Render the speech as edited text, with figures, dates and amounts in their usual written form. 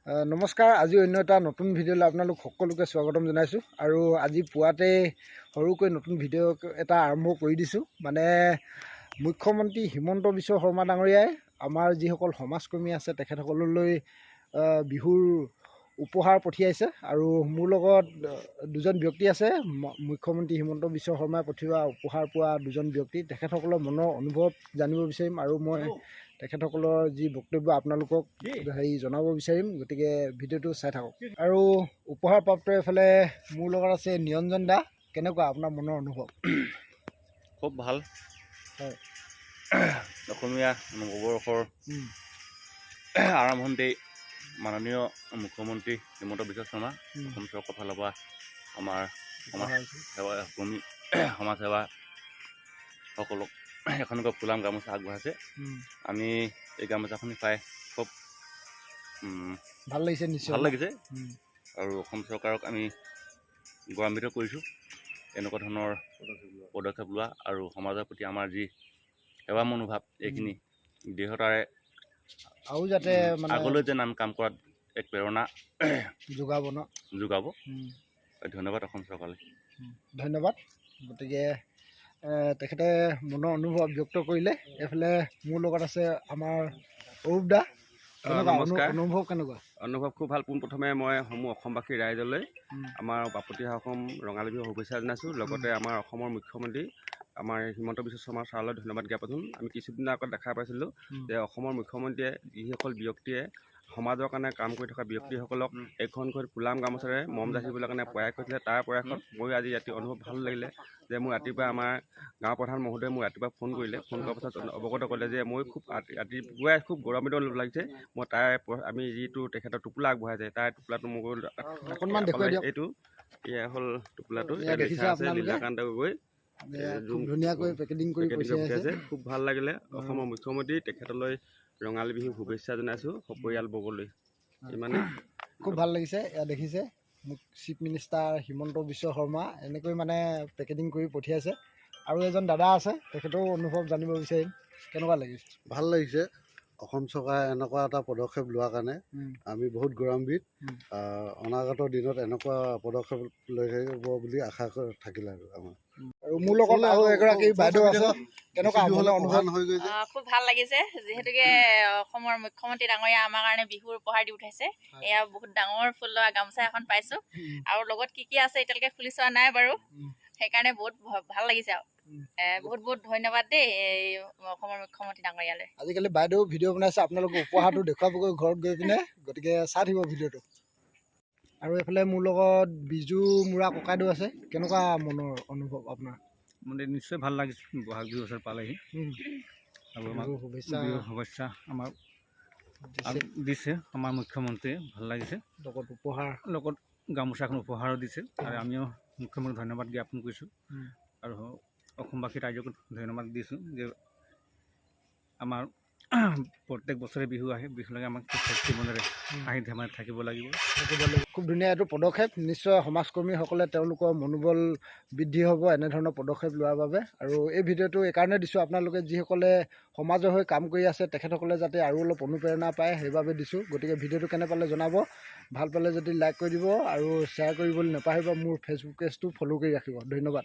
নমস্কাৰ। আজি অন্য এটা নতুন ভিডিঅ'লৈ আপোনালোক সকলোকে স্বাগতম জনাইছোঁ। আৰু আজি পুৱাতে সৰুকৈ নতুন ভিডিঅ' এটা আৰম্ভ কৰি দিছোঁ। মানে মুখ্যমন্ত্ৰী হিমন্ত বিশ্ব শৰ্মা ডাঙৰীয়াই আমাৰ যিসকল সমাজকৰ্মী আছে তেখেতসকললৈ বিহুৰ উপহাৰ পঠিয়াইছে। আৰু মোৰ লগত দুজন ব্যক্তি আছে, মুখ্যমন্ত্ৰী হিমন্ত বিশ্ব শৰ্মাই পঠিওৱা উপহাৰ পোৱা দুজন ব্যক্তি। তেখেতসকলৰ মনৰ অনুভৱ জানিব বিচাৰিম আৰু মই তেখেতসকলৰ যি বক্তব্য আপোনালোকক জনাব বিচাৰিম। গতিকে ভিডিঅ'টো চাই থাকক। আৰু উপহাৰ প্ৰাপ্ত এইফালে মোৰ লগত আছে নিৰঞ্জন দা। কেনেকুৱা আপোনাৰ মনৰ অনুভৱ? খুব ভাল। হয়, অসমীয়া নৱবৰ্ষৰ আৰম্ভণিতে মাননীয় মুখ্যমন্ত্ৰী হিমন্ত বিশ্ব শৰ্মা অসম চৰকাৰৰ ফালৰ পৰা আমাৰ সমাজ সেৱা সকলক এখনকৈ ফুলাম গামোচা আগবঢ়াইছে। আমি এই গামোচাখিনি পাই খুব ভাল লাগিছে, নিশ্চয় ভাল লাগিছে। আৰু অসম চৰকাৰক আমি গৌৰৱান্বিত কৰিছোঁ এনেকুৱা ধৰণৰ পদক্ষেপ লোৱা আৰু সমাজৰ প্ৰতি আমাৰ যি সেৱা মনোভাৱ এইখিনি দৃঢ়তাৰে আৰু যাতে মানে আগলৈ যেন আমি কাম কৰাত এক প্ৰেৰণা যোগাব। ধন্যবাদ অসম চৰকাৰলৈ। ধন্যবাদ। গতিকে তেখেতে মনৰ অনুভৱ ব্যক্ত কৰিলে। এইফালে মোৰ লগত আছে আমাৰ অৰূপ দা। নমস্কাৰ। অনুভৱ কেনেকুৱা? অনুভৱ খুব ভাল। পোনপ্ৰথমে মই সমূহ অসমবাসী ৰাইজলৈ আমাৰ বাপতি অসম ৰঙালী বিহুৰ শুভেচ্ছা জনাইছোঁ। লগতে আমাৰ অসমৰ মুখ্যমন্ত্ৰী আমাৰ হিমন্ত বিশ্ব শৰ্মা ছাৰলৈ ধন্যবাদ জ্ঞাপন। আমি কিছুদিনৰ আগত দেখা পাইছিলোঁ যে অসমৰ মুখ্যমন্ত্ৰীয়ে যিসকল ব্যক্তিয়ে সমাজৰ কাৰণে কাম কৰি থকা ব্যক্তিসকলক এইখনকৈ ফুলাম গামোচাৰে মম যাচিবলৈ কাৰণে প্ৰয়াস কৰিছিলে। তাৰ প্ৰয়াসত মই আজি ৰাতি অনুভৱ ভাল লাগিলে যে মোৰ ৰাতিপুৱা আমাৰ গাঁও প্ৰধান মহোদয়ে মোক ৰাতিপুৱা ফোন কৰিলে। ফোন কৰাৰ পাছত অৱগত কৰিলে যে মই খুব ৰাতিপুৱাই খুব গৌৰৱান্বিত লাগিছে। মই আমি যিটো তেখেতৰ টোপোলা আগবঢ়াইছে তাৰ টোপোলাটো মোক অকণমান দেখুৱাই দিয়ক। এইটো এয়া হ'ল টোপোলাটো, দেখিছে আপোনালোকে? লীলাকান্ত গগৈ ধুনীয়াকৈ পেকেটিং কৰি পঠিয়াইছে। খুব ভাল লাগিলে। অসমৰ মুখ্যমন্ত্ৰী তেখেতলৈ ৰঙালী বিহু শুভেচ্ছা জনাইছোঁ সপৰিয়াল বৰ্গলৈ। ইমানে খুব ভাল লাগিছে। এয়া দেখিছে মোক চিফ মিনিষ্টাৰ হিমন্ত বিশ্ব শৰ্মা এনেকৈ মানে পেকেটিং কৰি পঠিয়াইছে। আৰু এজন দাদা আছে, তেখেতেও অনুভৱ জানিব বিচাৰিম। কেনেকুৱা লাগিছে? ভাল লাগিছে। অসম চৰকাৰে এনেকুৱা এটা পদক্ষেপ লোৱাৰ কাৰণে আমি বহুত গৌৰৱান্বিত। অনাগত দিনত এনেকুৱা পদক্ষেপ লৈ থাকিব বুলি আশা থাকিলে আৰু আমাৰ। আৰু মোৰ লগত আৰু এগৰাকী বাইদেউ আছে। কেনেকুৱা অনুভৱ? খুব ভাল লাগিছে। যিহেতুকে অসমৰ মুখ্যমন্ত্ৰী ডাঙৰীয়া আমাৰ কাৰণে বিহুৰ উপহাৰ দি উঠাইছে। এয়া বহুত ডাঙৰ ফুল লোৱা গামোচা এখন পাইছো। আৰু লগত কি কি আছে এতিয়ালৈকে খুলি চোৱা নাই বাৰু। সেইকাৰণে বহুত ভাল লাগিছে। আৰু বহুত বহুত ধন্যবাদ দেই অসমৰ মুখ্যমন্ত্ৰী ডাঙৰীয়ালৈ। আজিকালি বাইদেউ ভিডিঅ' বনাইছে, আপোনালোকে উপহাৰটো দেখুৱাবগৈ ঘৰত গৈ পিনে। গতিকে চাই থাকিব ভিডিঅ'টো। আৰু এইফালে মোৰ লগত বিজু মুৰা ককাইদেউ আছে। কেনেকুৱা মনৰ অনুভৱ আপোনাৰ? মানে নিশ্চয় ভাল লাগিছে। বহাগ বিহু ওচৰ পালেহি আৰু আমাক শুভেচ্ছা আমাৰ দিছে আমাৰ মুখ্যমন্ত্ৰীয়ে। ভাল লাগিছে। লগত উপহাৰ, লগত গামোচাখন উপহাৰো দিছে। আৰু আমিও মুখ্যমন্ত্ৰীক ধন্যবাদ জ্ঞাপন কৰিছোঁ। আৰু অসমবাসী ৰাইজকো ধন্যবাদ দিছোঁ যে আমাৰ প্ৰত্যেক বছৰে বিহু আহে। বিহুলৈকে আমাক ফূৰ্তি মনেৰে আহি ধেমালি থাকিব লাগিব। খুব ধুনীয়া এইটো পদক্ষেপ। নিশ্চয় সমাজকৰ্মীসকলে তেওঁলোকৰ মনোবল বৃদ্ধি হ'ব এনেধৰণৰ পদক্ষেপ লোৱাৰ বাবে। আৰু এই ভিডিঅ'টো এইকাৰণে দিছোঁ, আপোনালোকে যিসকলে সমাজৰ হৈ কাম কৰি আছে তেখেতসকলে যাতে আৰু অলপ অনুপ্ৰেৰণা পায় সেইবাবে দিছোঁ। গতিকে ভিডিঅ'টো কেনে পালে জনাব। ভাল পালে যদি লাইক কৰি দিব আৰু শ্বেয়াৰ কৰিবলৈ নাপাহৰিব। মোৰ ফেচবুক পেজটো ফ'ল' কৰি ৰাখিব। ধন্যবাদ।